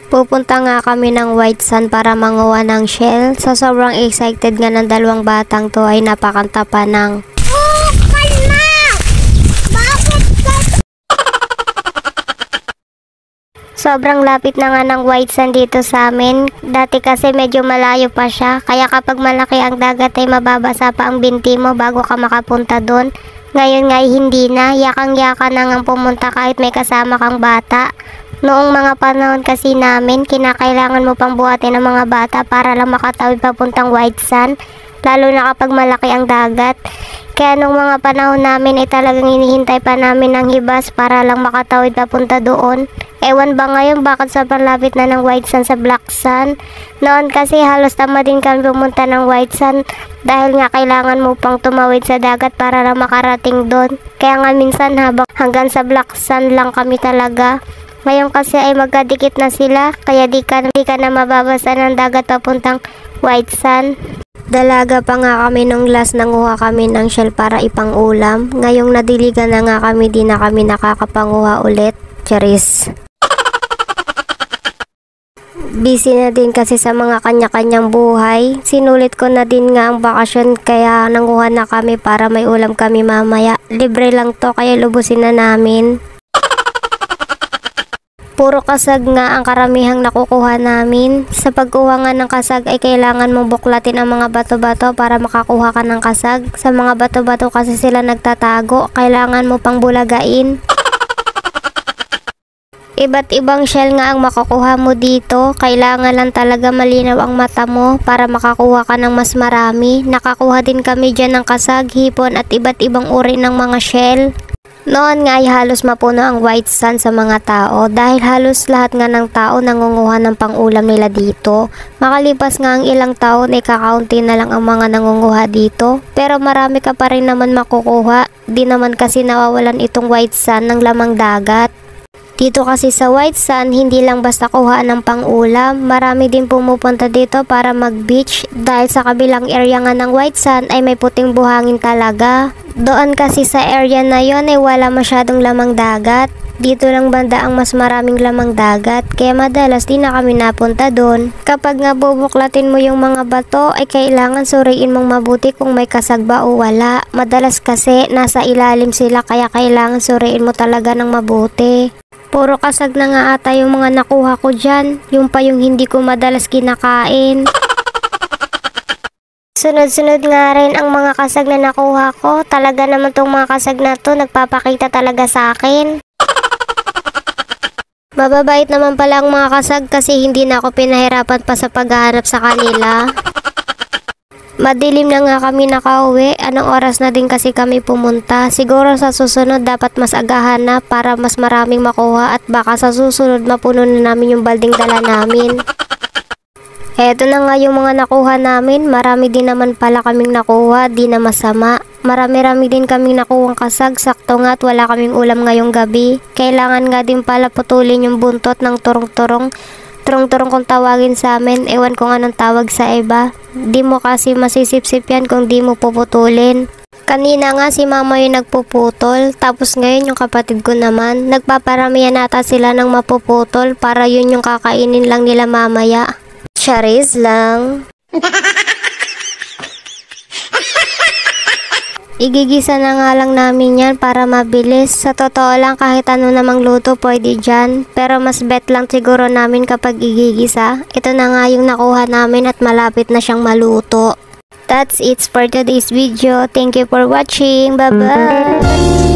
Pupunta nga kami ng White Sand para manguha ng shell. Sa sobrang excited nga ng dalawang batang to ay napakanta pa ng sobrang lapit na nga ng White Sand dito sa amin. Dati kasi medyo malayo pa siya. Kaya kapag malaki ang dagat ay mababasa pa ang binti mo bago ka makapunta doon. Ngayon nga ay hindi na. Yakang-yaka na nga pumunta kahit may kasama kang bata. Noong mga panahon kasi namin, kinakailangan mo pang buhatin ng mga bata para lang makatawid papuntang White Sand. Lalo na kapag malaki ang dagat. Kaya nung mga panahon namin ay talagang hinihintay pa namin ng hibas para lang makatawid papunta doon. Ewan ba ngayon bakit sobrang lapit na ng White Sand sa Black Sand? Noon kasi halos tama din kami pumunta ng White Sand dahil nga kailangan mo pang tumawid sa dagat para lang makarating doon. Kaya nga minsan hanggang sa Black Sand lang kami talaga. Ngayon kasi ay magkadikit na sila kaya di ka na mababasa ng dagat papuntang White Sand. Dalaga pa nga kami nung last nanguha kami ng shell para ipang ulam. Ngayong nadiligan na nga kami, di na kami nakakapanguha ulit. Charis. Busy na din kasi sa mga kanya-kanyang buhay. Sinulit ko na din nga ang bakasyon kaya nanguha na kami para may ulam kami mamaya. Libre lang to kaya lubusin na namin. Puro kasag nga ang karamihang nakukuha namin. Sa pagkuha nga ng kasag ay kailangan mong buklatin ang mga bato-bato para makakuha ka ng kasag. Sa mga bato-bato kasi sila nagtatago, kailangan mo pang bulagain. Iba't ibang shell nga ang makukuha mo dito. Kailangan lang talaga malinaw ang mata mo para makakuha ka ng mas marami. Nakakuha din kami dyan ng kasag, hipon at iba't ibang uri ng mga shell. Noon nga ay halos mapuno ang White Sand sa mga tao dahil halos lahat nga ng tao nangunguha ng pangulam nila dito. Makalipas nga ang ilang taon ay kakaunti na lang ang mga nangunguha dito. Pero marami ka pa rin naman makukuha. Di naman kasi nawawalan itong White Sand ng lamang dagat. Dito kasi sa White Sand, hindi lang basta kuhaan ng pangulam. Marami din pumupunta dito para mag-beach dahil sa kabilang area nga ng White Sand ay may puting buhangin talaga. Doon kasi sa area na yon ay wala masyadong lamang dagat. Dito lang banda ang mas maraming lamang dagat kaya madalas di na kami napunta doon. Kapag nga bubuklatin mo yung mga bato ay kailangan suriin mong mabuti kung may kasag ba o wala. Madalas kasi nasa ilalim sila kaya kailangan suriin mo talaga ng mabuti. Puro kasag na nga ata yung mga nakuha ko dyan. Yung pa yung hindi ko madalas kinakain. Sunod-sunod nga rin ang mga kasag na nakuha ko. Talaga naman tong mga kasag na to nagpapakita talaga sa akin. Mababait naman pala ang mga kasag kasi hindi na ako pinahirapan pa sa paghahanap sa kanila. Madilim na nga kami nakauwi. Anong oras na din kasi kami pumunta. Siguro sa susunod dapat mas agahan na para mas maraming makuha at baka sa susunod mapuno na namin yung balding dala namin. Eto na nga yung mga nakuha namin. Marami din naman pala kaming nakuha. Di na masama. Marami-rami din kaming nakuhang kasag. Sakto nga at wala kaming ulam ngayong gabi. Kailangan nga din pala putulin yung buntot ng turong-turong. Turong-turong kung tawagin sa amin, ewan kung anong tawag sa iba. Di mo kasi masisip-sip yan kung di mo puputulin. Kanina nga si mama yung nagpuputol, tapos ngayon yung kapatid ko naman. Nagpaparamihan nata sila ng mapuputol para yun yung kakainin lang nila mamaya. Charis lang. Igigisa na nga lang namin yan para mabilis. Sa totoo lang kahit ano namang luto pwede dyan. Pero mas bet lang siguro namin kapag igigisa. Ito na nga yung nakuha namin at malapit na siyang maluto. That's it for today's video. Thank you for watching. Bye bye!